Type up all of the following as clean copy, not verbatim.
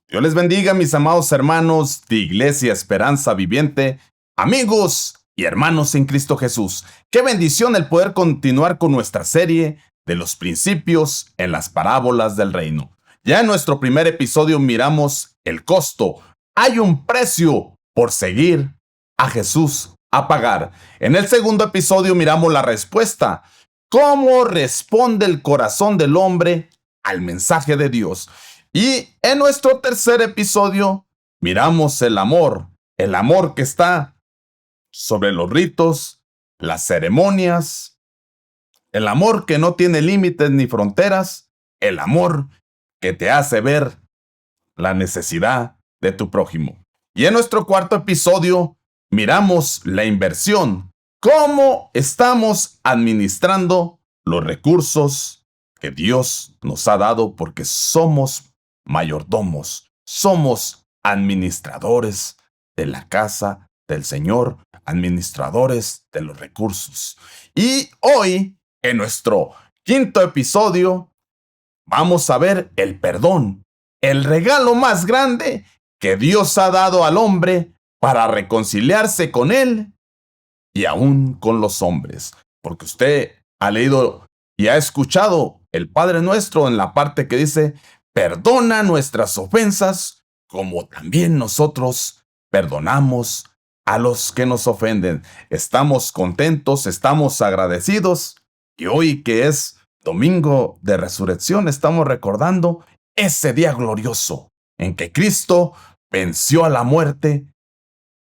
Dios les bendiga, mis amados hermanos de Iglesia Esperanza Viviente, amigos y hermanos en Cristo Jesús. Qué bendición el poder continuar con nuestra serie de los principios en las parábolas del reino. Ya en nuestro primer episodio miramos el costo. Hay un precio por seguir a Jesús a pagar. En el segundo episodio miramos la respuesta. ¿Cómo responde el corazón del hombre al mensaje de Dios? Y en nuestro tercer episodio miramos el amor que está sobre los ritos, las ceremonias, el amor que no tiene límites ni fronteras, el amor que te hace ver la necesidad de tu prójimo. Y en nuestro cuarto episodio miramos la inversión, cómo estamos administrando los recursos que Dios nos ha dado porque somos mayordomos, somos administradores de la casa del Señor, administradores de los recursos. Y hoy, en nuestro quinto episodio, vamos a ver el perdón, el regalo más grande que Dios ha dado al hombre para reconciliarse con él y aún con los hombres. Porque usted ha leído y ha escuchado el Padre Nuestro en la parte que dice, perdona nuestras ofensas como también nosotros perdonamos a los que nos ofenden. Estamos contentos, estamos agradecidos y hoy que es Domingo de Resurrección estamos recordando ese día glorioso en que Cristo venció a la muerte,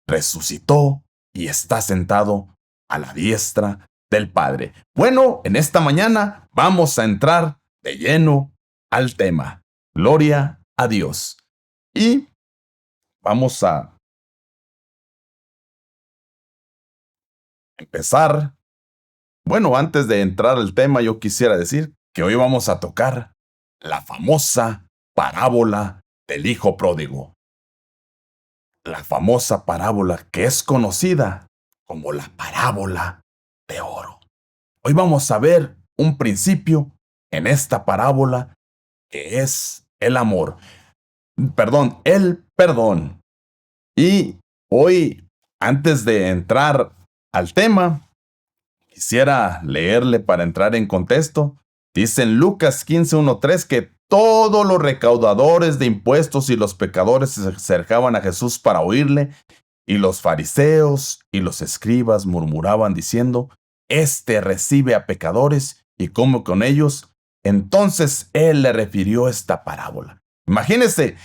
resucitó y está sentado a la diestra del Padre. Bueno, en esta mañana vamos a entrar de lleno al tema. Gloria a Dios. Y vamos a empezar. Bueno, antes de entrar al tema, yo quisiera decir que hoy vamos a tocar la famosa parábola del hijo pródigo. La famosa parábola que es conocida como la parábola de oro. Hoy vamos a ver un principio en esta parábola que es el amor. El perdón. Y hoy, antes de entrar al tema, quisiera leerle para entrar en contexto. Dice en Lucas 15:1-3 que todos los recaudadores de impuestos y los pecadores se acercaban a Jesús para oírle, y los fariseos y los escribas murmuraban diciendo, este recibe a pecadores y come con ellos. Entonces él le refirió esta parábola. Imagínense,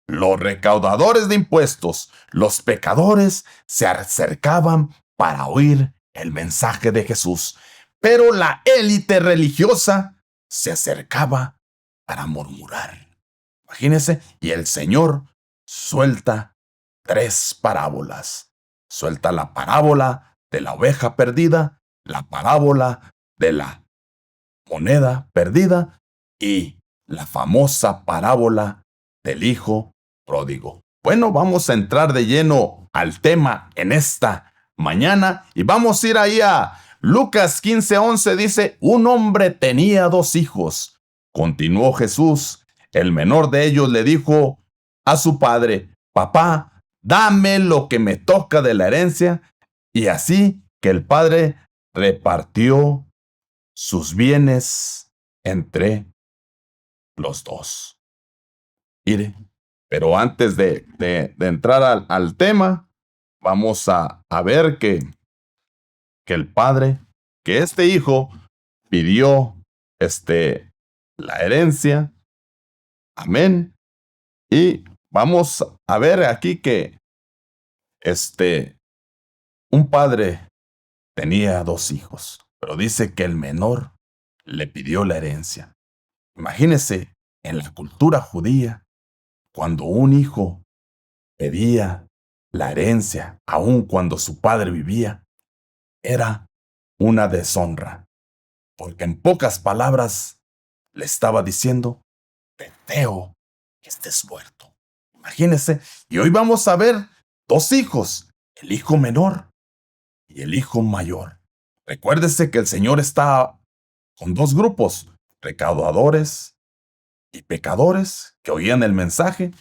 los recaudadores de impuestos, los pecadores se acercaban para oír el mensaje de Jesús, pero la élite religiosa se acercaba para murmurar. Imagínense, y el Señor suelta tres parábolas. Suelta la parábola de la oveja perdida, la parábola de la moneda perdida y la famosa parábola del hijo pródigo. Bueno, vamos a entrar de lleno al tema en esta mañana y vamos a ir ahí a Lucas 15:11. Dice, un hombre tenía 2 hijos. Continuó Jesús. El menor de ellos le dijo a su padre, papá, dame lo que me toca de la herencia. Y así que el padre repartió sus bienes entre los dos. Mire, pero antes de entrar al tema, vamos a ver que el padre, que este hijo pidió la herencia. Amén. Y vamos a ver aquí que un padre tenía 2 hijos, pero dice que el menor le pidió la herencia. Imagínese, en la cultura judía, cuando un hijo pedía la herencia, aun cuando su padre vivía, era una deshonra, porque en pocas palabras le estaba diciendo, te deseo que estés muerto. Imagínese, y hoy vamos a ver 2 hijos, el hijo menor y el hijo mayor. Recuérdese que el Señor está con 2 grupos, recaudadores y pecadores que oían el mensaje,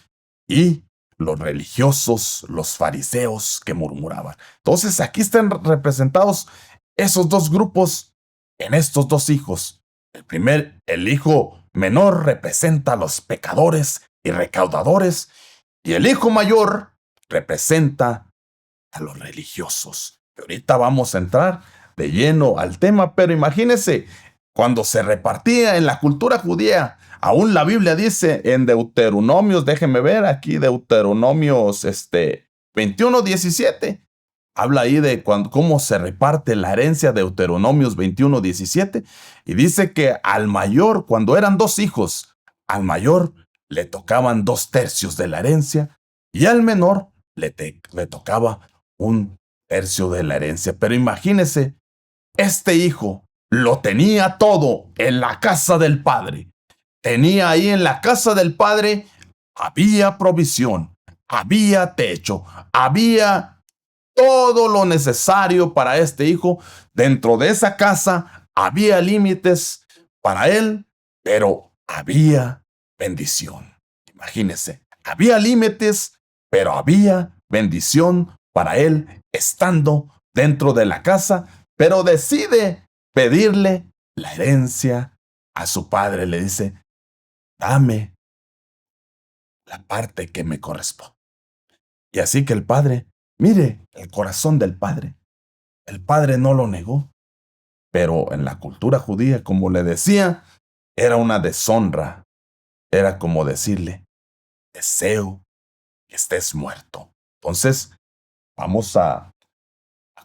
y los religiosos, los fariseos que murmuraban. Entonces aquí están representados esos dos grupos en estos dos hijos. El hijo menor representa a los pecadores y recaudadores, y el hijo mayor representa a los religiosos. Y ahorita vamos a entrar de lleno al tema, pero imagínense, cuando se repartía en la cultura judía, aún la Biblia dice en Deuteronomios, déjenme ver aquí, Deuteronomios 21:17, habla ahí de cómo se reparte la herencia, Deuteronomios 21:17, y dice que al mayor, cuando eran dos hijos, al mayor le tocaban 2/3 de la herencia, y al menor le tocaba 1/3 de la herencia. Pero imagínese, este hijo lo tenía todo en la casa del padre. Tenía ahí en la casa del padre, había provisión, había techo, había todo lo necesario para este hijo. Dentro de esa casa había límites para él, pero había bendición. Imagínese, había límites, pero había bendición para él estando dentro de la casa, pero decide pedirle la herencia a su padre. Le dice, dame la parte que me corresponde. Y así que el padre, mire el corazón del padre. El padre no lo negó, pero en la cultura judía, como le decía, era una deshonra. Era como decirle, deseo que estés muerto. Entonces, vamos a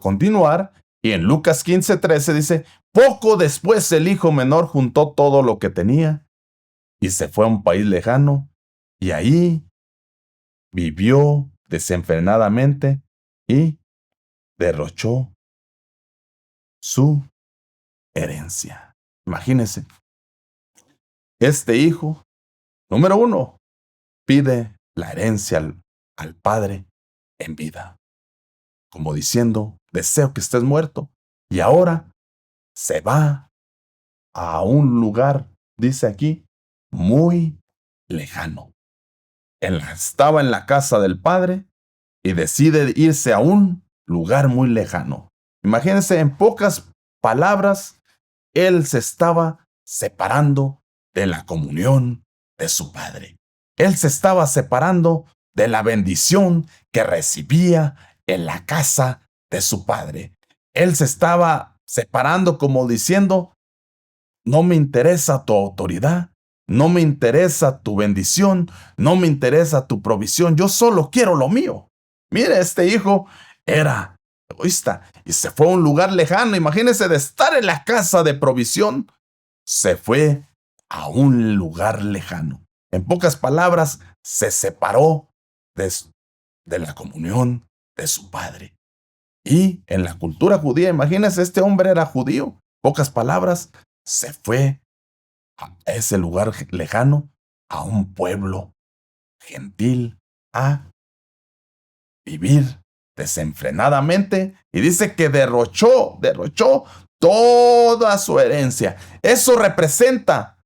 continuar. Y en Lucas 15:13 dice, poco después el hijo menor juntó todo lo que tenía y se fue a un país lejano, y ahí vivió desenfrenadamente y derrochó su herencia. Imagínense, este hijo, número uno, pide la herencia al padre en vida, como diciendo, deseo que estés muerto, y ahora se va a un lugar, dice aquí, muy lejano. Estaba en la casa del padre y decide irse a un lugar muy lejano. Imagínense, en pocas palabras, él se estaba separando de la comunión de su padre. Él se estaba separando de la bendición que recibía en la casa de su padre. Él se estaba separando como diciendo, no me interesa tu autoridad, no me interesa tu bendición, no me interesa tu provisión, yo solo quiero lo mío. Mire, este hijo era egoísta y se fue a un lugar lejano. Imagínense, de estar en la casa de provisión, se fue a un lugar lejano. En pocas palabras, se separó de la comunión de su padre. Y en la cultura judía, imagínense, este hombre era judío. Pocas palabras, se fue a ese lugar lejano, a un pueblo gentil, a vivir desenfrenadamente, y dice que derrochó toda su herencia. Eso representa,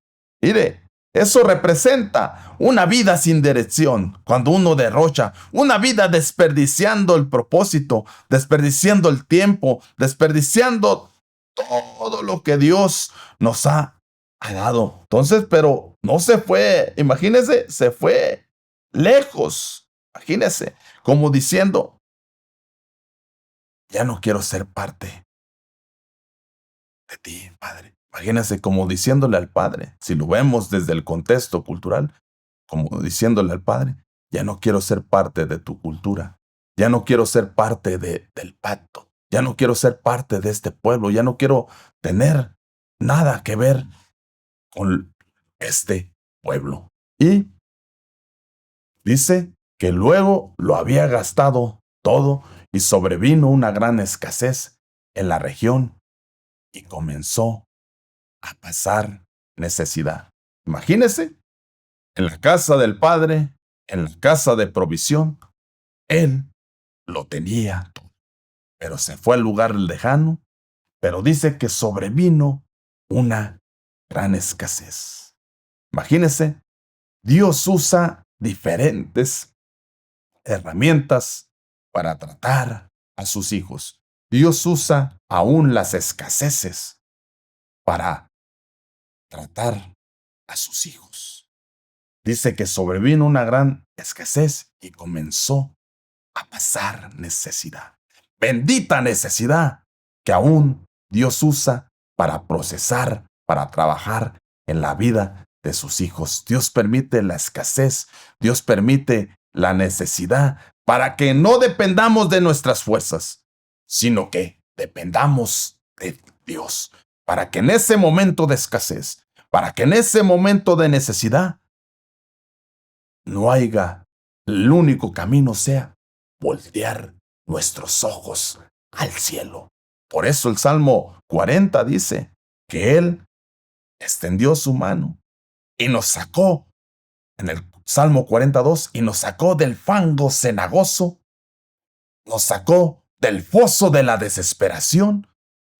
mire, eso representa una vida sin dirección. Cuando uno derrocha, una vida desperdiciando el propósito, desperdiciando el tiempo, desperdiciando todo lo que Dios nos ha dado. Entonces, pero no se fue, imagínese, se fue lejos. Imagínese, como diciendo, ya no quiero ser parte de ti, Padre. Imagínese, como diciéndole al Padre, si lo vemos desde el contexto cultural, como diciéndole al Padre, ya no quiero ser parte de tu cultura, ya no quiero ser parte del pacto, ya no quiero ser parte de este pueblo, ya no quiero tener nada que ver con este pueblo. Y dice que luego lo había gastado todo y sobrevino una gran escasez en la región y comenzó a pasar necesidad. Imagínese, en la casa del padre, en la casa de provisión, él lo tenía todo, pero se fue al lugar lejano, pero dice que sobrevino una gran escasez. Imagínese, Dios usa diferentes herramientas para tratar a sus hijos. Dios usa aún las escaseces para tratar a sus hijos. Dice que sobrevino una gran escasez y comenzó a pasar necesidad. Bendita necesidad que aún Dios usa para procesar, para trabajar en la vida de sus hijos. Dios permite la escasez, Dios permite la necesidad para que no dependamos de nuestras fuerzas, sino que dependamos de Dios, para que en ese momento de escasez, para que en ese momento de necesidad, no haya, el único camino sea voltear nuestros ojos al cielo. Por eso el Salmo 40 dice que Él extendió su mano y nos sacó, en el Salmo 42, y nos sacó del fango cenagoso, nos sacó del foso de la desesperación.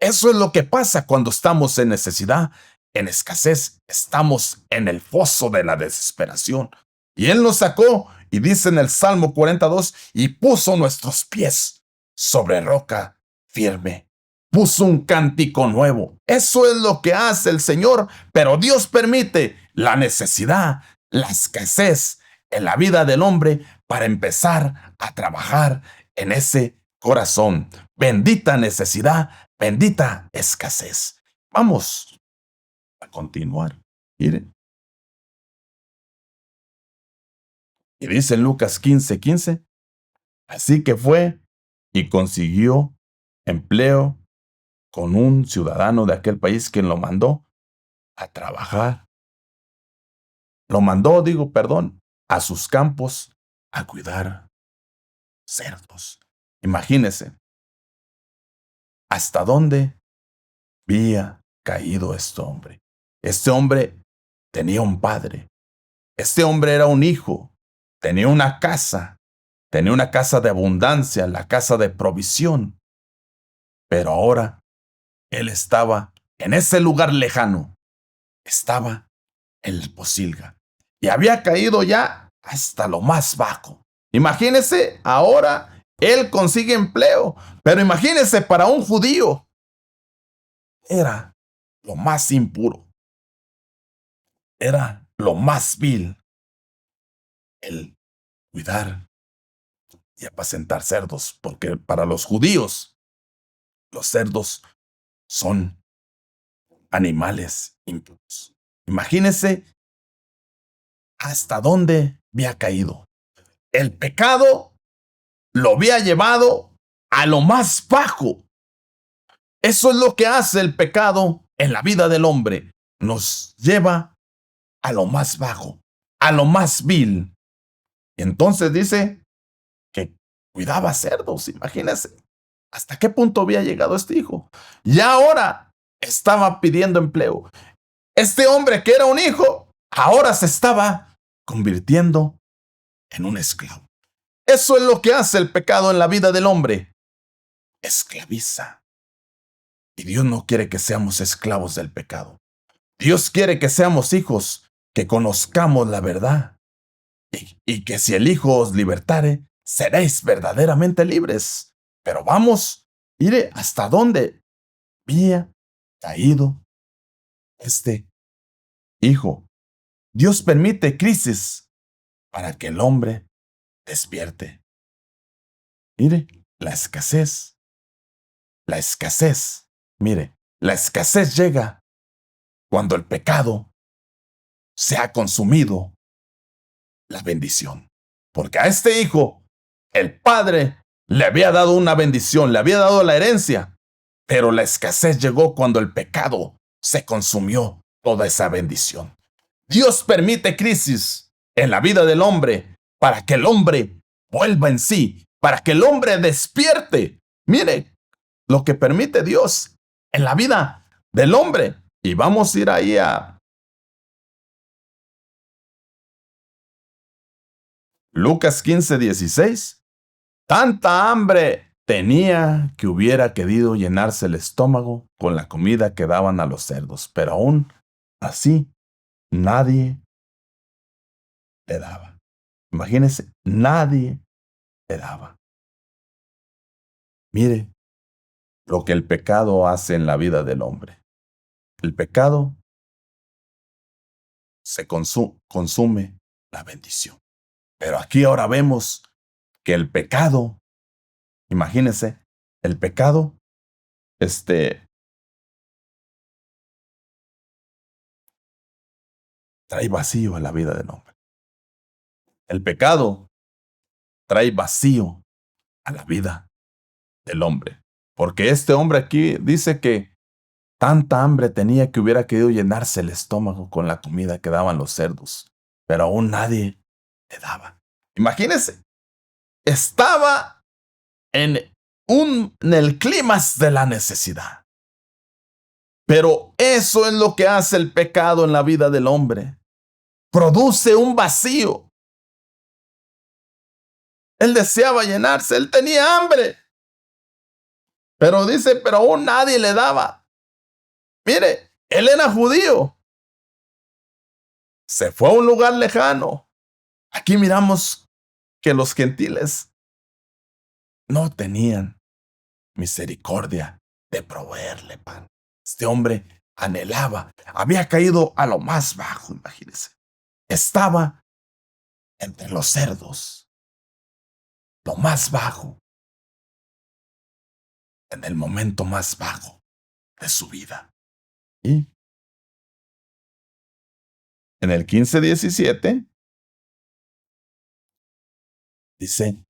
Eso es lo que pasa cuando estamos en necesidad, en escasez, estamos en el foso de la desesperación. Y Él nos sacó, y dice en el Salmo 42, y puso nuestros pies sobre roca firme. Puso un cántico nuevo. Eso es lo que hace el Señor, pero Dios permite la necesidad, la escasez en la vida del hombre para empezar a trabajar en ese corazón. Bendita necesidad, bendita escasez. Vamos a continuar. Miren. Y dice en Lucas 15:15, así que fue y consiguió empleo con un ciudadano de aquel país quien lo mandó a trabajar. Lo mandó, a sus campos a cuidar cerdos. Imagínese hasta dónde había caído este hombre. Este hombre tenía un padre. Este hombre era un hijo. Tenía una casa. Tenía una casa de abundancia, la casa de provisión. Pero ahora él estaba en ese lugar lejano. Estaba en la posilga. Y había caído ya hasta lo más bajo. Imagínese, ahora él consigue empleo. Pero imagínese, para un judío era lo más impuro. Era lo más vil el cuidar y apacentar cerdos, porque para los judíos los cerdos son animales impuros. Imagínese hasta dónde había caído. El pecado lo había llevado a lo más bajo. Eso es lo que hace el pecado en la vida del hombre. Nos lleva a lo más bajo, a lo más vil. Y entonces dice que cuidaba cerdos, imagínense. ¿Hasta qué punto había llegado este hijo? Y ahora estaba pidiendo empleo. Este hombre que era un hijo, ahora se estaba convirtiendo en un esclavo. Eso es lo que hace el pecado en la vida del hombre. Esclaviza. Y Dios no quiere que seamos esclavos del pecado. Dios quiere que seamos hijos, que conozcamos la verdad. Y que si el Hijo os libertare, seréis verdaderamente libres. Pero vamos, mire hasta dónde había caído este hijo. Dios permite crisis para que el hombre despierte. Mire, la escasez. Mire, la escasez llega cuando el pecado se ha consumido la bendición. Porque a este hijo, el padre le había dado una bendición, le había dado la herencia, pero la escasez llegó cuando el pecado se consumió toda esa bendición. Dios permite crisis en la vida del hombre para que el hombre vuelva en sí, para que el hombre despierte. Mire lo que permite Dios en la vida del hombre. Y vamos a ir ahí a Lucas 15:16. Tanta hambre tenía que hubiera querido llenarse el estómago con la comida que daban a los cerdos, pero aún así nadie le daba. Imagínense, nadie le daba. Mire lo que el pecado hace en la vida del hombre. El pecado se consume la bendición. Pero aquí ahora vemos que el pecado, imagínense, el pecado, trae vacío a la vida del hombre. El pecado trae vacío a la vida del hombre. Porque este hombre aquí dice que tanta hambre tenía que hubiera querido llenarse el estómago con la comida que daban los cerdos, pero aún nadie le daba. Imagínense, estaba en, en el clímax de la necesidad. Pero eso es lo que hace el pecado en la vida del hombre. Produce un vacío. Él deseaba llenarse, él tenía hambre. Pero dice, pero aún nadie le daba. Mire, él era judío. Se fue a un lugar lejano. Aquí miramos que los gentiles no tenían misericordia de proveerle pan. Este hombre anhelaba, había caído a lo más bajo, imagínense. Estaba entre los cerdos, lo más bajo, en el momento más bajo de su vida. Y en el 15:17 dice,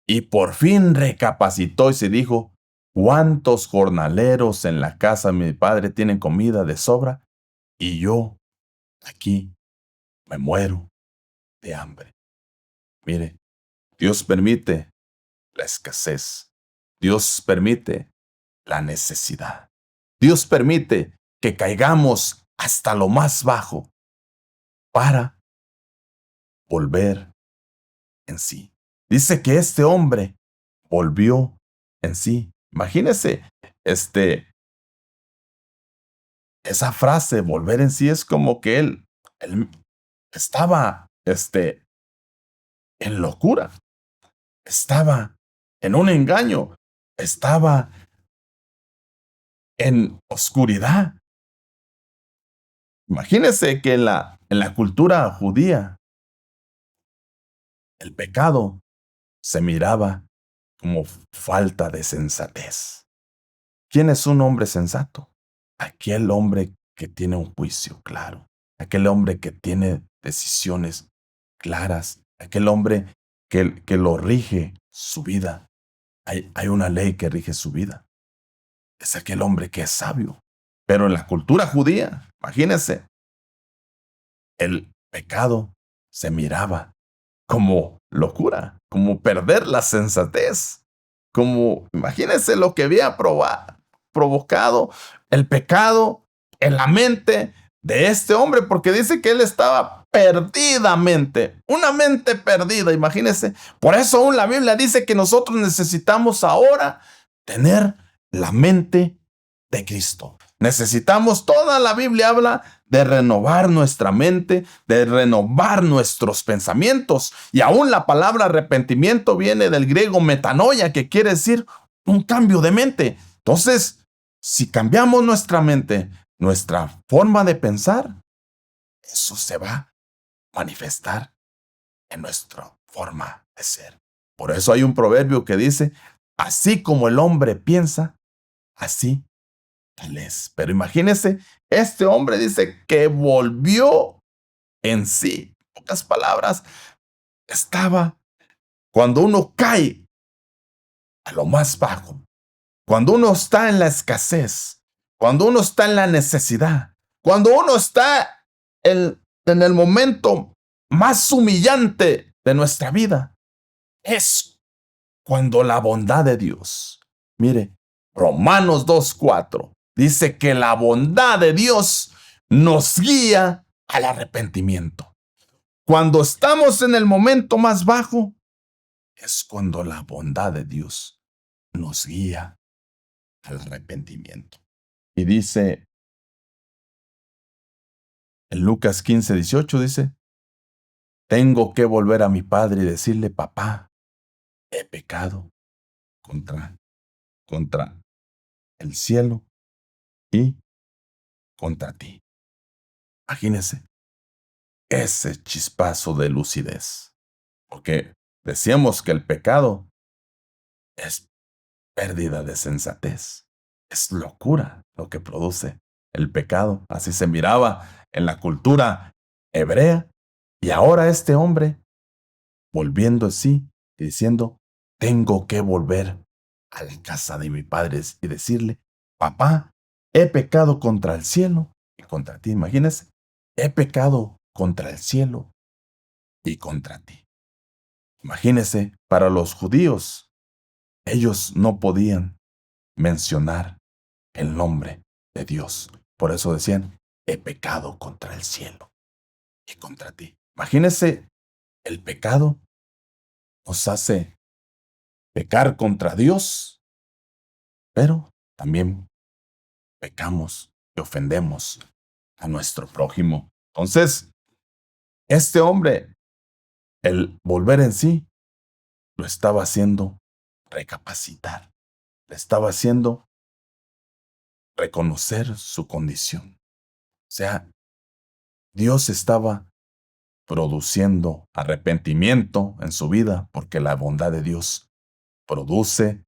y por fin recapacitó y se dijo, ¿cuántos jornaleros en la casa de mi padre tienen comida de sobra? Y yo aquí me muero de hambre. Mire, Dios permite la escasez. Dios permite la necesidad. Dios permite que caigamos hasta lo más bajo para volver en sí. Dice que este hombre volvió en sí. Imagínese, esa frase, volver en sí, es como que él estaba, en locura, estaba en un engaño, estaba en oscuridad. Imagínese que en la cultura judía, el pecado se miraba como falta de sensatez. ¿Quién es un hombre sensato? Aquel hombre que tiene un juicio claro, aquel hombre que tiene decisiones claras, aquel hombre que lo rige su vida. Hay una ley que rige su vida. Es aquel hombre que es sabio. Pero en la cultura judía, imagínense, el pecado se miraba como locura, como perder la sensatez, como, imagínense lo que había provocado el pecado en la mente de este hombre, porque dice que él estaba perdidamente, una mente perdida, imagínense. Por eso aún la Biblia dice que nosotros necesitamos ahora tener la mente de Cristo. Necesitamos, toda la Biblia habla de renovar nuestra mente, de renovar nuestros pensamientos. Y aún la palabra arrepentimiento viene del griego metanoia, que quiere decir un cambio de mente. Entonces, si cambiamos nuestra mente, nuestra forma de pensar, eso se va a manifestar en nuestra forma de ser. Por eso hay un proverbio que dice, así como el hombre piensa, así tal es. Pero imagínese, este hombre dice que volvió en sí. En pocas palabras, estaba, cuando uno cae a lo más bajo, cuando uno está en la escasez, cuando uno está en la necesidad, cuando uno está en el momento más humillante de nuestra vida, es cuando la bondad de Dios, mire, Romanos 2:4, dice que la bondad de Dios nos guía al arrepentimiento. Cuando estamos en el momento más bajo, es cuando la bondad de Dios nos guía al arrepentimiento. Y dice, en Lucas 15:18 dice, Tengo que volver a mi padre y decirle, papá, he pecado contra, contra el cielo y contra ti. Imagínense ese chispazo de lucidez. Porque decíamos que el pecado es pérdida de sensatez. Es locura lo que produce el pecado. Así se miraba en la cultura hebrea. Y ahora este hombre, volviendo así y diciendo, tengo que volver a la casa de mi padre y decirle, papá, he pecado contra el cielo y contra ti. Imagínense, he pecado contra el cielo y contra ti. Imagínense, para los judíos, ellos no podían mencionar el nombre de Dios. Por eso decían, he pecado contra el cielo y contra ti. Imagínense, el pecado nos hace pecar contra Dios, pero también pecamos y ofendemos a nuestro prójimo. Entonces, este hombre, el volver en sí, lo estaba haciendo recapacitar, le estaba haciendo reconocer su condición. O sea, Dios estaba produciendo arrepentimiento en su vida porque la bondad de Dios produce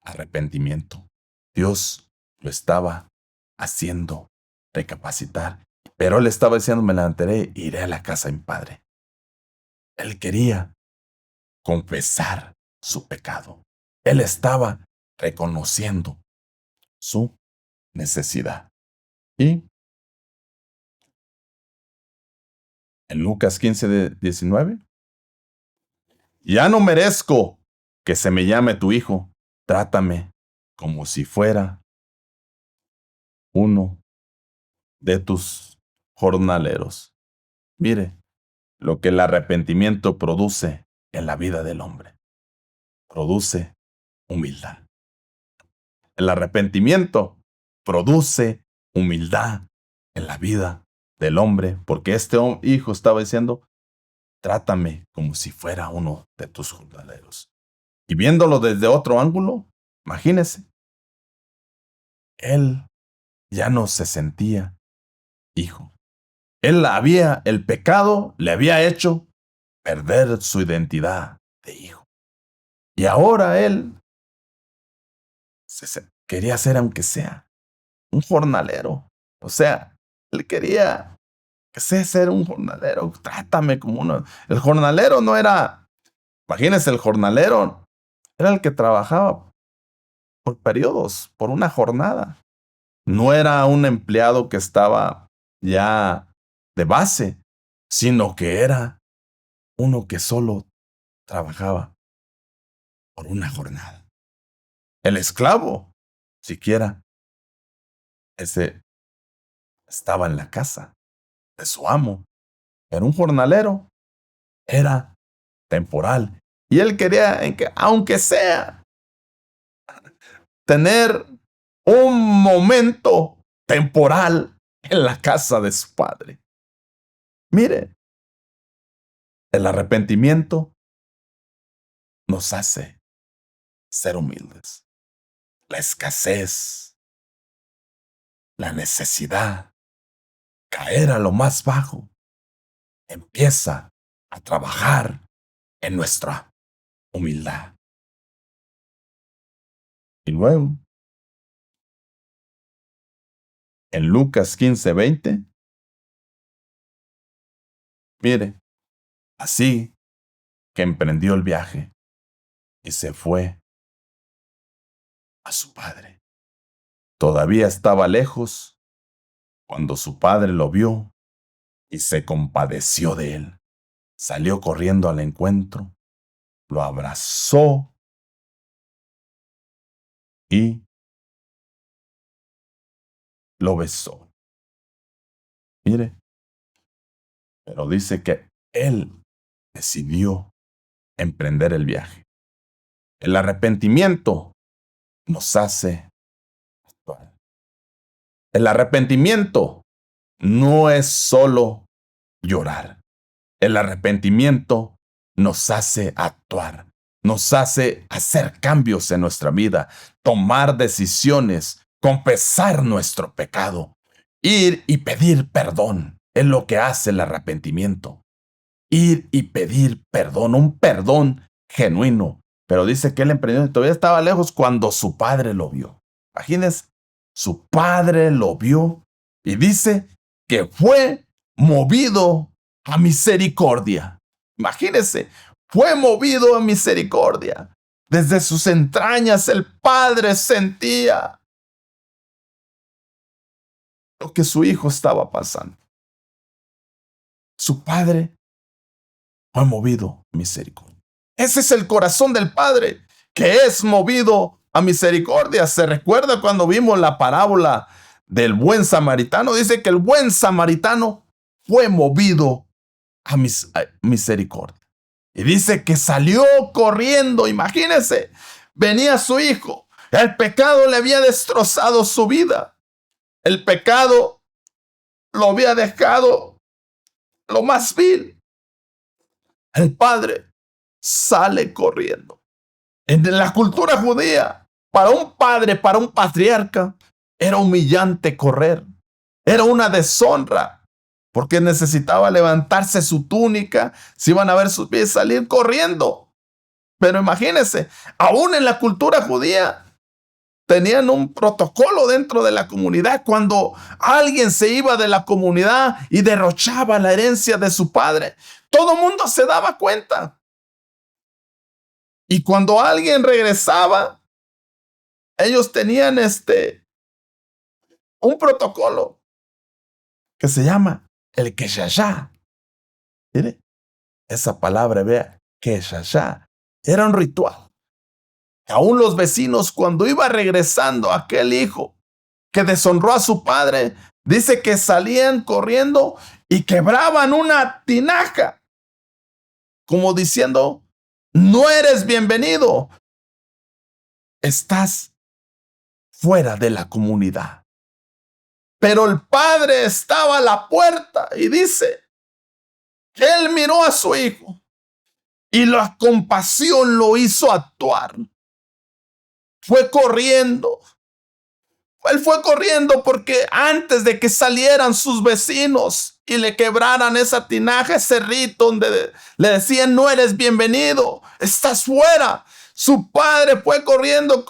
arrepentimiento. Dios lo estaba haciendo recapacitar, pero él estaba diciendo, me levantaré e iré a la casa de mi padre. Él quería confesar su pecado. Él estaba reconociendo su necesidad. Y en Lucas 15:19, ya no merezco que se me llame tu hijo. Trátame como si fuera uno de tus jornaleros. Mire lo que el arrepentimiento produce en la vida del hombre. Produce humildad. El arrepentimiento produce humildad en la vida del hombre, porque este hijo estaba diciendo, trátame como si fuera uno de tus jornaleros. Y viéndolo desde otro ángulo, imagínese, él ya no se sentía hijo. El pecado le había hecho perder su identidad de hijo. Y ahora él quería ser, aunque sea, un jornalero. O sea, él quería que ser un jornalero. Trátame como uno. El jornalero no era, imagínense, el jornalero era el que trabajaba por periodos, por una jornada. No era un empleado que estaba ya de base, sino que era uno que solo trabajaba por una jornada. El esclavo, siquiera, ese estaba en la casa de su amo. Pero un jornalero era temporal. Y él quería, aunque sea, tener un momento temporal en la casa de su padre. Mire, el arrepentimiento nos hace ser humildes. La escasez, la necesidad, caer a lo más bajo, empieza a trabajar en nuestra humildad. Y luego, en Lucas 15:20, mire, así que emprendió el viaje y se fue a su padre. Todavía estaba lejos cuando su padre lo vio y se compadeció de él. Salió corriendo al encuentro, lo abrazó y lo besó. Mire, pero dice que él decidió emprender el viaje. El arrepentimiento nos hace actuar. El arrepentimiento no es solo llorar. El arrepentimiento nos hace actuar, nos hace hacer cambios en nuestra vida, tomar decisiones, confesar nuestro pecado, ir y pedir perdón. Es lo que hace el arrepentimiento. Ir y pedir perdón, un perdón genuino. Pero dice que el emprendedor todavía estaba lejos cuando su padre lo vio. Imagínense, su padre lo vio y dice que fue movido a misericordia. Imagínense, fue movido a misericordia. Desde sus entrañas el padre sentía lo que su hijo estaba pasando. Su padre fue movido a misericordia. Ese es el corazón del Padre, que es movido a misericordia. ¿Se recuerda cuando vimos la parábola del buen samaritano? Dice que el buen samaritano fue movido a misericordia. Y dice que salió corriendo, imagínense, venía su hijo. El pecado le había destrozado su vida. El pecado lo había dejado lo más vil. El padre sale corriendo. En la cultura judía, para un padre, para un patriarca, era humillante correr. Era una deshonra, porque necesitaba levantarse su túnica, si iban a ver sus pies, salir corriendo. Pero imagínense, aún en la cultura judía, tenían un protocolo dentro de la comunidad. Cuando alguien se iba de la comunidad y derrochaba la herencia de su padre, todo el mundo se daba cuenta. Y cuando alguien regresaba, ellos tenían un protocolo que se llama el Keshashá. Mire, esa palabra, vea, Keshashá, era un ritual. Aún los vecinos, cuando iba regresando aquel hijo que deshonró a su padre, dice que salían corriendo y quebraban una tinaja, como diciendo, no eres bienvenido, estás fuera de la comunidad. Pero el padre estaba a la puerta y dice que él miró a su hijo y la compasión lo hizo actuar. Fue corriendo. Él fue corriendo porque antes de que salieran sus vecinos y le quebraran esa tinaja, ese rito donde le decían no eres bienvenido, estás fuera, su padre fue corriendo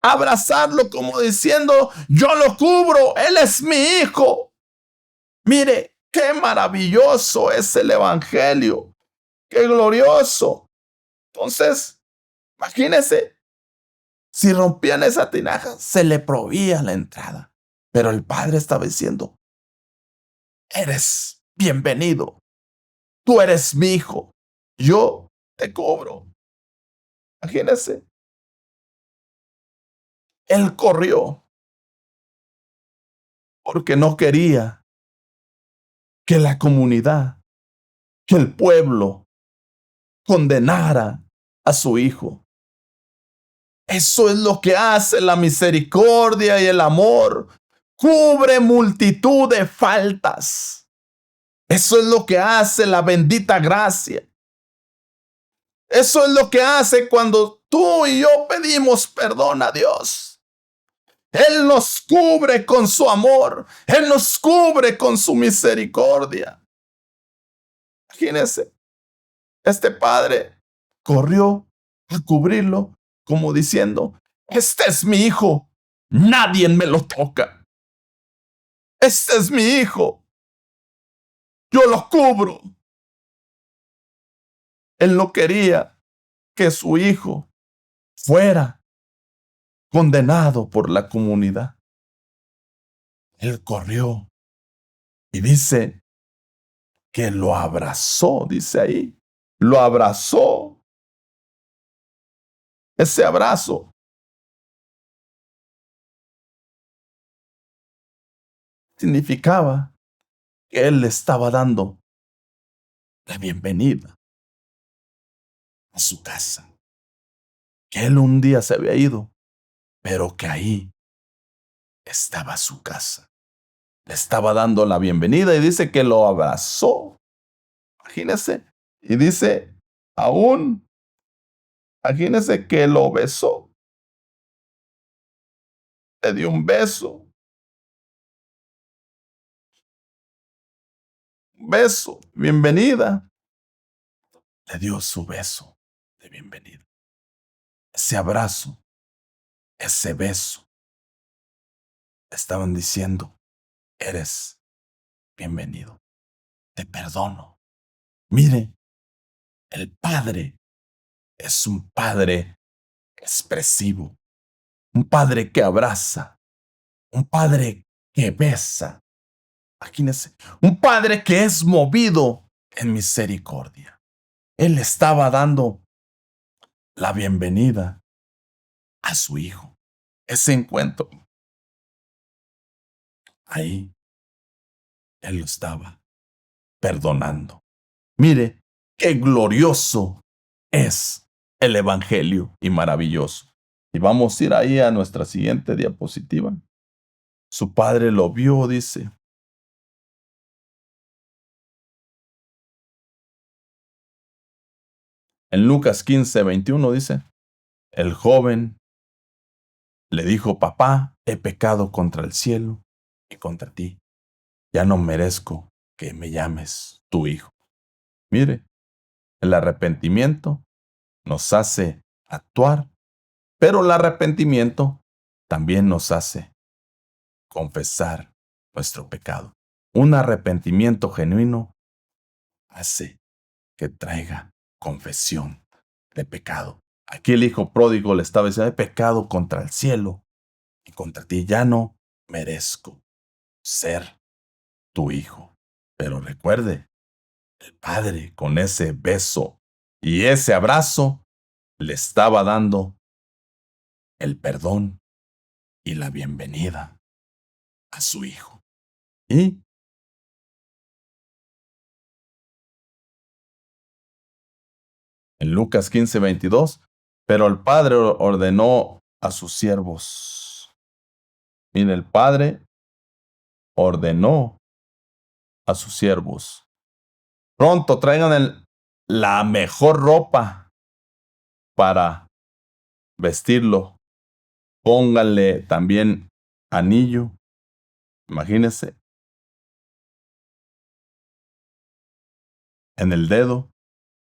a abrazarlo como diciendo yo lo cubro, él es mi hijo. Mire, qué maravilloso es el evangelio, qué glorioso. Entonces, imagínense, si rompían esa tinaja, se le prohibía la entrada. Pero el padre estaba diciendo, eres bienvenido, tú eres mi hijo, yo te cobro. Imagínense, él corrió porque no quería que la comunidad, que el pueblo condenara a su hijo. Eso es lo que hace la misericordia y el amor. Cubre multitud de faltas. Eso es lo que hace la bendita gracia. Eso es lo que hace cuando tú y yo pedimos perdón a Dios. Él nos cubre con su amor. Él nos cubre con su misericordia. Imagínense, este padre corrió a cubrirlo como diciendo, este es mi hijo, nadie me lo toca. Este es mi hijo, yo lo cubro. Él no quería que su hijo fuera condenado por la comunidad. Él corrió y dice que lo abrazó, dice ahí, lo abrazó. Ese abrazo significaba que él le estaba dando la bienvenida a su casa, que él un día se había ido, pero que ahí estaba su casa. Le estaba dando la bienvenida y dice que lo abrazó. Imagínese. Y dice, aún, imagínese que lo besó, le dio un beso, bienvenida. Le dio su beso de bienvenida. Ese abrazo, ese beso, estaban diciendo, eres bienvenido, te perdono. Mire, el Padre es un Padre expresivo, un Padre que abraza, un Padre que besa. Imagínense, un Padre que es movido en misericordia. Él estaba dando la bienvenida a su Hijo. Ese encuentro, ahí, Él lo estaba perdonando. Mire, qué glorioso es el Evangelio y maravilloso. Y vamos a ir ahí a nuestra siguiente diapositiva. Su padre lo vio, dice. En Lucas 15:21 dice, el joven le dijo, papá, he pecado contra el cielo y contra ti. Ya no merezco que me llames tu hijo. Mire, el arrepentimiento nos hace actuar, pero el arrepentimiento también nos hace confesar nuestro pecado. Un arrepentimiento genuino hace que traiga confesión de pecado. Aquí el hijo pródigo le estaba diciendo, he pecado contra el cielo y contra ti, ya no merezco ser tu hijo. Pero recuerde, el padre con ese beso y ese abrazo le estaba dando el perdón y la bienvenida a su hijo. Y en Lucas 15:22, pero el padre ordenó a sus siervos. Mire, el padre ordenó a sus siervos. Pronto traigan la mejor ropa para vestirlo. Pónganle también anillo, imagínense, en el dedo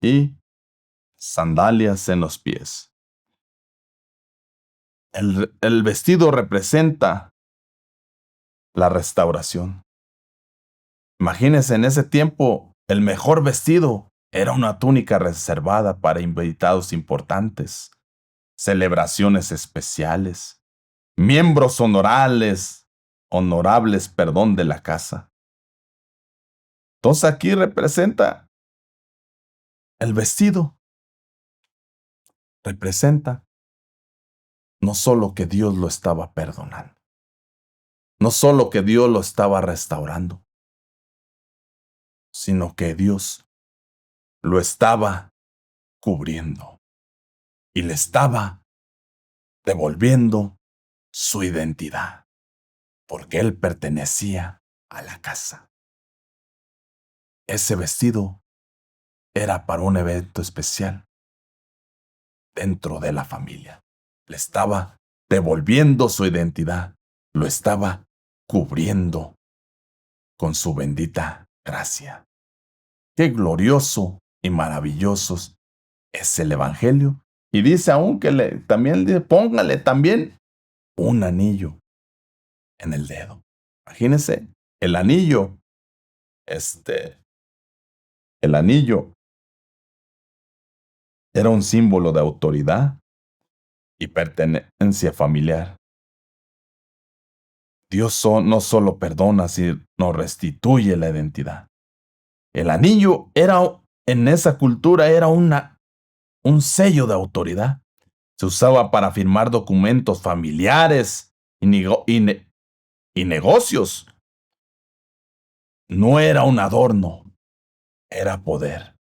y sandalias en los pies. El vestido representa la restauración. Imagínense, en ese tiempo, el mejor vestido era una túnica reservada para invitados importantes, celebraciones especiales, miembros honorables, perdón, de la casa. Entonces aquí representa el vestido, representa no solo que Dios lo estaba perdonando, no solo que Dios lo estaba restaurando, sino que Dios lo estaba cubriendo y le estaba devolviendo su identidad, porque él pertenecía a la casa. Ese vestido era para un evento especial dentro de la familia. Le estaba devolviendo su identidad, lo estaba cubriendo con su bendita gracia. Qué glorioso y maravilloso es el Evangelio. Y dice aún que también dice, póngale también un anillo en el dedo. Imagínense, el anillo, el anillo era un símbolo de autoridad y pertenencia familiar. Dios no solo perdona, sino restituye la identidad. El anillo en esa cultura era un sello de autoridad. Se usaba para firmar documentos familiares y negocios. No era un adorno, era poder.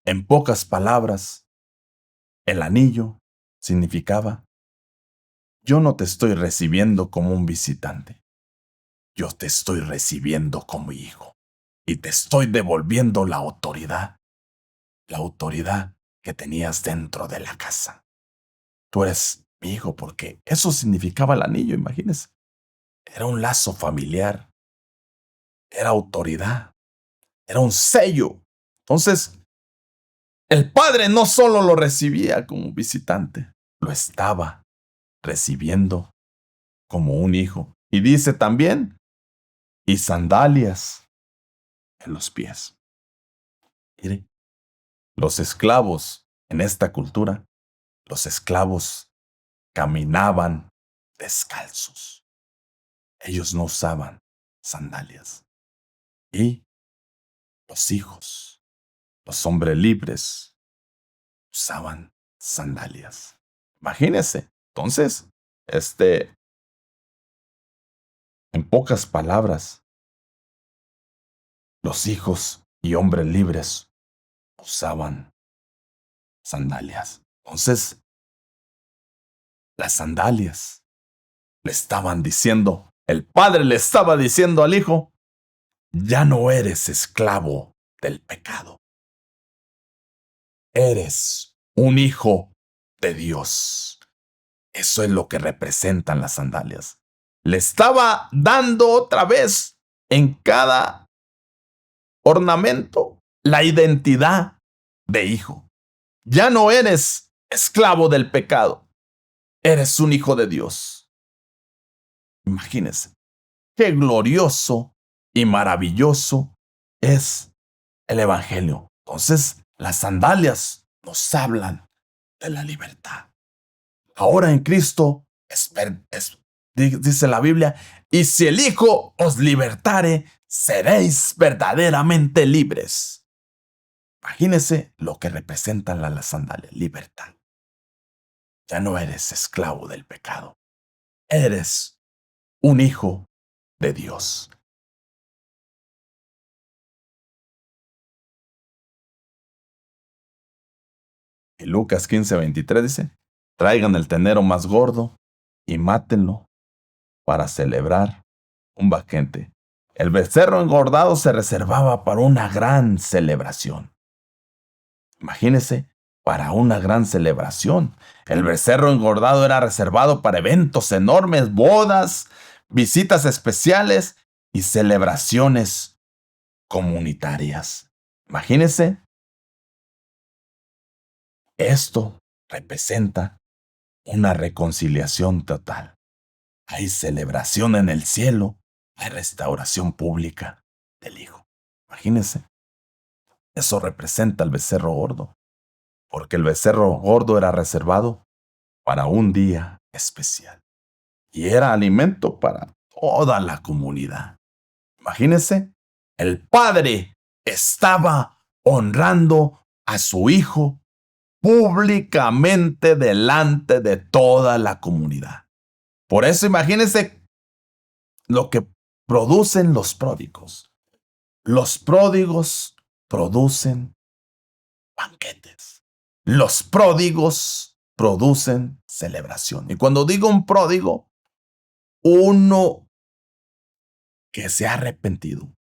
En pocas palabras, el anillo significaba, yo no te estoy recibiendo como un visitante, yo te estoy recibiendo como hijo. y te estoy devolviendo la autoridad que tenías dentro de la casa. Tú eres mi hijo, porque eso significaba el anillo, imagínense. Era un lazo familiar, era autoridad, era un sello. Entonces, el padre no solo lo recibía como visitante, lo estaba recibiendo como un hijo. Y dice también, y sandalias en los pies. Mire, los esclavos en esta cultura, los esclavos caminaban descalzos. Ellos no usaban sandalias. Y los hijos, los hombres libres, usaban sandalias. Imagínense. Entonces, en pocas palabras, los hijos y hombres libres usaban sandalias. Entonces, las sandalias le estaban diciendo, el padre le estaba diciendo al hijo, ya no eres esclavo del pecado. Eres un hijo de Dios. Eso es lo que representan las sandalias. Le estaba dando otra vez en cada ornamento la identidad de hijo. Ya no eres esclavo del pecado. Eres un hijo de Dios. Imagínense qué glorioso y maravilloso es el Evangelio. Entonces, las sandalias nos hablan de la libertad. Ahora en Cristo, dice la Biblia, y si el Hijo os libertare, seréis verdaderamente libres. Imagínense lo que representan las sandalias, libertad. Ya no eres esclavo del pecado. Eres un hijo de Dios. Y Lucas 15:23 dice, traigan el ternero más gordo y mátenlo para celebrar un banquete. El becerro engordado se reservaba para una gran celebración. Imagínense, para una gran celebración. El becerro engordado era reservado para eventos enormes, bodas, visitas especiales y celebraciones comunitarias. Imagínense, esto representa una reconciliación total. Hay celebración en el cielo, hay restauración pública del Hijo. Imagínense, eso representa el becerro gordo, porque el becerro gordo era reservado para un día especial y era alimento para toda la comunidad. Imagínense, el padre estaba honrando a su hijo públicamente delante de toda la comunidad. Por eso imagínense lo que producen los pródigos. Los pródigos producen banquetes. Los pródigos producen celebración. Y cuando digo un pródigo, uno que se ha arrepentido,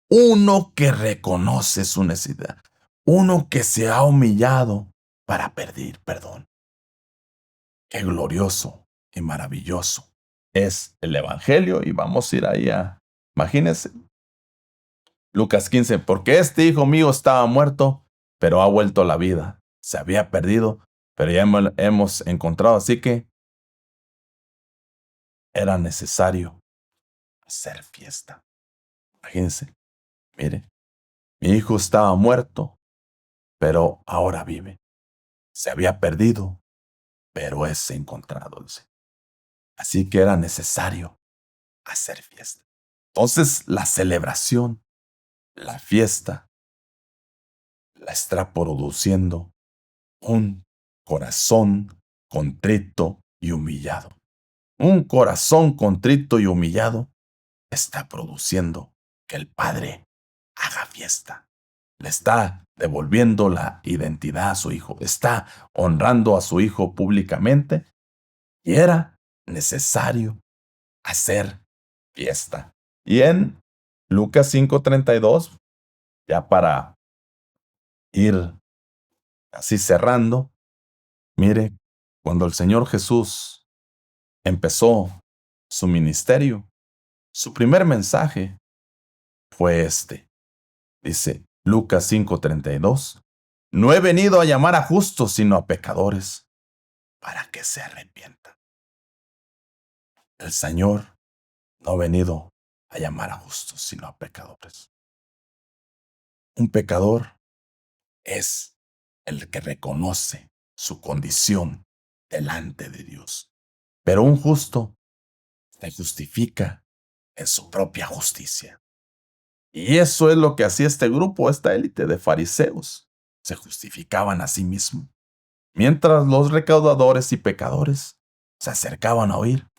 uno que reconoce su necesidad, uno que se ha humillado para pedir perdón. Qué glorioso y maravilloso es el Evangelio. Y vamos a ir ahí imagínense, Lucas 15, porque este hijo mío estaba muerto, pero ha vuelto a la vida. Se había perdido, pero ya hemos encontrado. Así que era necesario hacer fiesta. Imagínense, mire, mi hijo estaba muerto, pero ahora vive. Se había perdido, pero es encontrado. Así que era necesario hacer fiesta. Entonces, la celebración, la fiesta, la está produciendo un corazón contrito y humillado. Un corazón contrito y humillado está produciendo que el Padre haga fiesta. Le está devolviendo la identidad a su hijo. Está honrando a su hijo públicamente. Y era necesario hacer fiesta. Y en Lucas 5:32 Ya para ir así cerrando, mire, cuando el Señor Jesús empezó su ministerio, su primer mensaje fue este. Dice Lucas 5:32, no he venido a llamar a justos, sino a pecadores, para que se arrepientan. El Señor no ha venido a llamar a justos, sino a pecadores. Un pecador es el que reconoce su condición delante de Dios. Pero un justo se justifica en su propia justicia. Y eso es lo que hacía este grupo, esta élite de fariseos. Se justificaban a sí mismos. Mientras los recaudadores y pecadores se acercaban a oír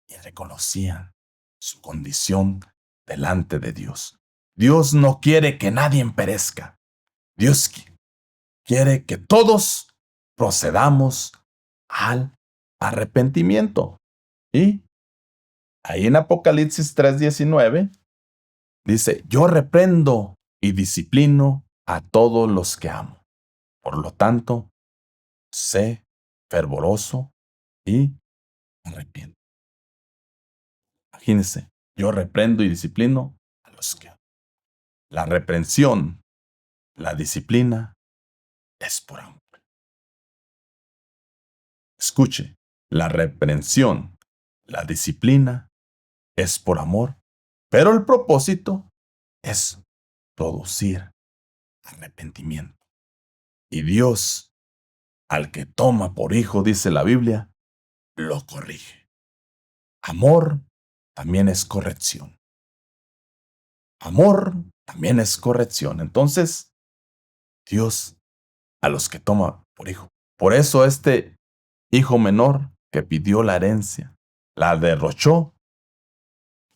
y reconocían su condición delante de Dios. Dios no quiere que nadie perezca. Dios quiere que todos procedamos al arrepentimiento. Y ahí en Apocalipsis 3:19 dice, yo reprendo y disciplino a todos los que amo. Por lo tanto, sé fervoroso y arrepiento. Imagínense, yo reprendo y disciplino a los que amo. La reprensión, la disciplina es por amor. Escuche, la reprensión, la disciplina es por amor, pero el propósito es producir arrepentimiento. Y Dios, al que toma por hijo, dice la Biblia, lo corrige. Amor también es corrección. Amor también es corrección. Entonces, Dios a los que toma por hijo. Por eso este hijo menor que pidió la herencia, la derrochó.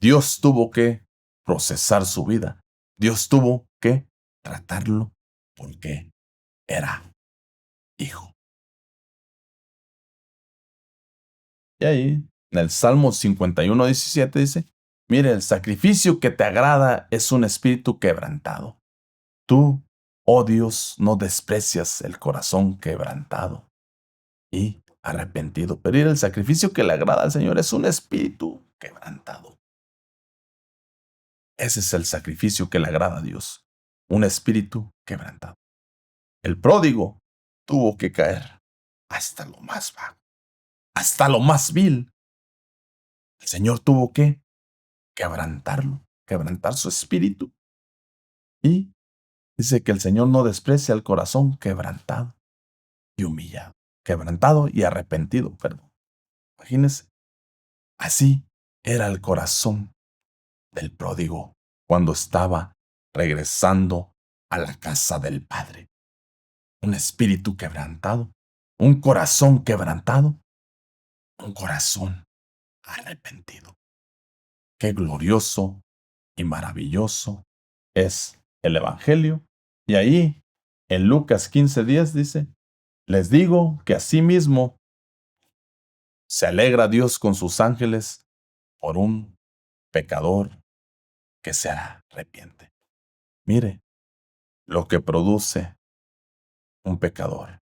Dios tuvo que procesar su vida. Dios tuvo que tratarlo porque era hijo. Y ahí, en el Salmo 51:17 dice, mire, el sacrificio que te agrada es un espíritu quebrantado. Tú, oh Dios, no desprecias el corazón quebrantado y arrepentido. Pedir el sacrificio que le agrada al Señor es un espíritu quebrantado. Ese es el sacrificio que le agrada a Dios, un espíritu quebrantado. El pródigo tuvo que caer hasta lo más bajo, hasta lo más vil. El Señor tuvo que quebrantarlo, quebrantar su espíritu. Y dice que el Señor no desprecia el corazón quebrantado y humillado, quebrantado y arrepentido, perdón. Imagínense, así era el corazón del pródigo cuando estaba regresando a la casa del Padre. Un espíritu quebrantado, un corazón quebrantado, un corazón arrepentido. Qué glorioso y maravilloso es el Evangelio. Y ahí, en Lucas 15:10 dice, les digo que asimismo se alegra Dios con sus ángeles por un pecador que se arrepiente. Mire lo que produce un pecador.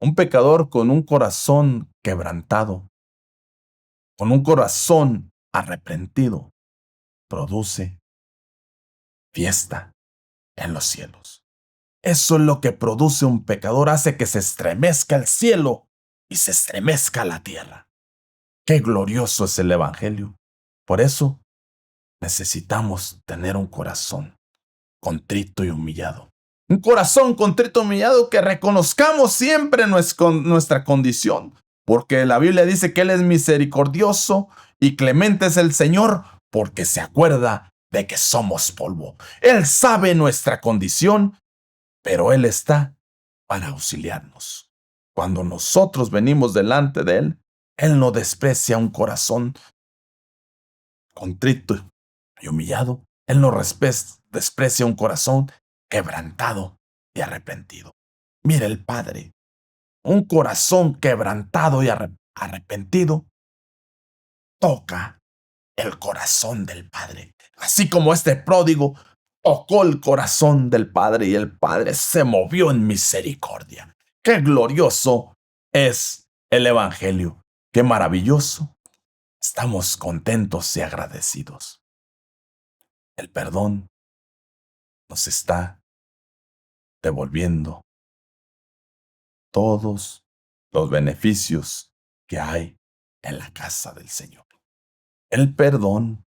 Un pecador con un corazón quebrantado, con un corazón arrepentido, produce fiesta en los cielos. Eso es lo que produce un pecador, hace que se estremezca el cielo y se estremezca la tierra. Qué glorioso es el Evangelio. Por eso necesitamos tener un corazón contrito y humillado. Un corazón contrito y humillado que reconozcamos siempre nuestra condición. Porque la Biblia dice que Él es misericordioso y clemente es el Señor porque se acuerda de que somos polvo. Él sabe nuestra condición, pero Él está para auxiliarnos. Cuando nosotros venimos delante de Él no desprecia un corazón contrito y humillado. Él no desprecia un corazón quebrantado y arrepentido. Mire el Padre, un corazón quebrantado y arrepentido toca el corazón del Padre. Así como este pródigo tocó el corazón del Padre y el Padre se movió en misericordia. ¡Qué glorioso es el Evangelio! ¡Qué maravilloso! Estamos contentos y agradecidos. El perdón nos está devolviendo todos los beneficios que hay en la casa del Señor. El perdón,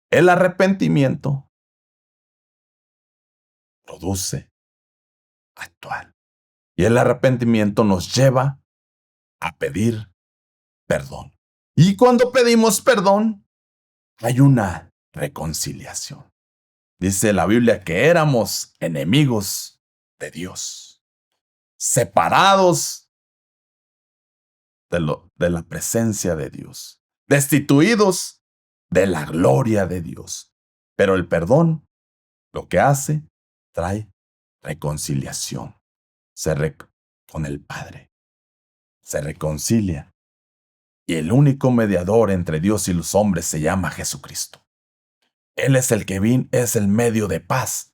el arrepentimiento, produce actuar. Y el arrepentimiento nos lleva a pedir perdón. Y cuando pedimos perdón, hay una reconciliación. Dice la Biblia que éramos enemigos de Dios, separados de la presencia de Dios, destituidos de la gloria de Dios. Pero el perdón lo que hace, trae reconciliación. Con el Padre. Se reconcilia. Y el único mediador entre Dios y los hombres se llama Jesucristo. Él es el que es el medio de paz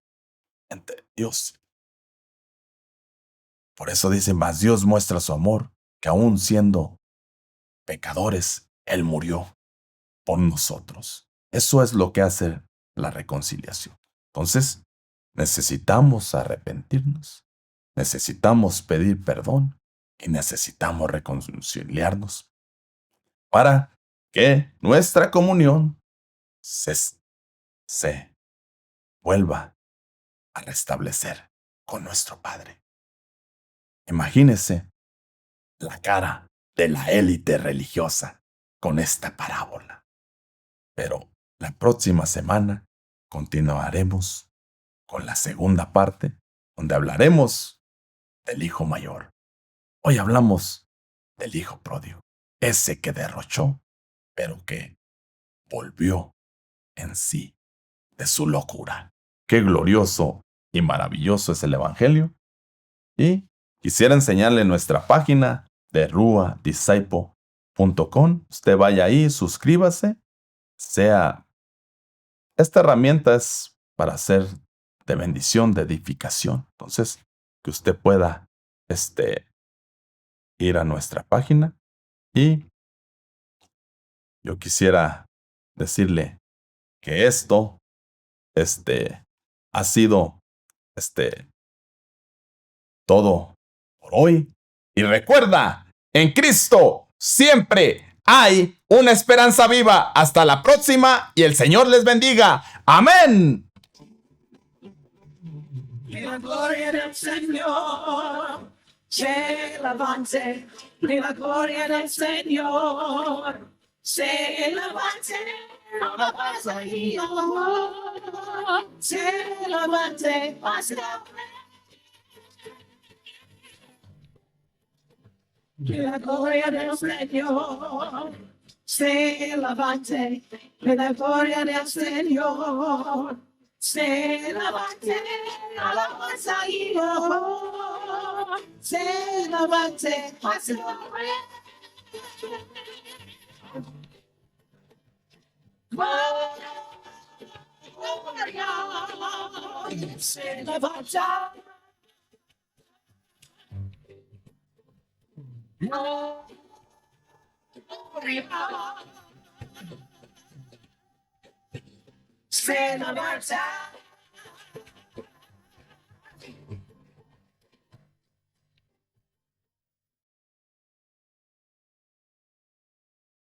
entre Dios. Por eso dice, mas Dios muestra su amor, que aún siendo pecadores, Él murió por nosotros. Eso es lo que hace la reconciliación. Entonces, necesitamos arrepentirnos, necesitamos pedir perdón y necesitamos reconciliarnos para que nuestra comunión se vuelva a restablecer con nuestro Padre. Imagínese la cara de la élite religiosa con esta parábola. Pero la próxima semana continuaremos con la segunda parte, donde hablaremos del hijo mayor. Hoy hablamos del hijo pródigo, ese que derrochó, pero que volvió en sí de su locura. Qué glorioso y maravilloso es el Evangelio. Y quisiera enseñarle nuestra página de ruadisciple.com. Usted vaya ahí, suscríbase. Esta herramienta es para hacer de bendición, de edificación. Entonces, que usted pueda ir a nuestra página. Y yo quisiera decirle que esto ha sido todo por hoy. Y recuerda, en Cristo siempre hay una esperanza viva. Hasta la próxima y el Señor les bendiga. Amén. La gloria del Señor se levante, la gloria del Señor se levante, alabanza y honor, se levante, hasta la gloria del Señor se levante, la gloria del Señor se levante, alabanza y honor, se levante, hasta gloria se levanta. Gloria se levanta.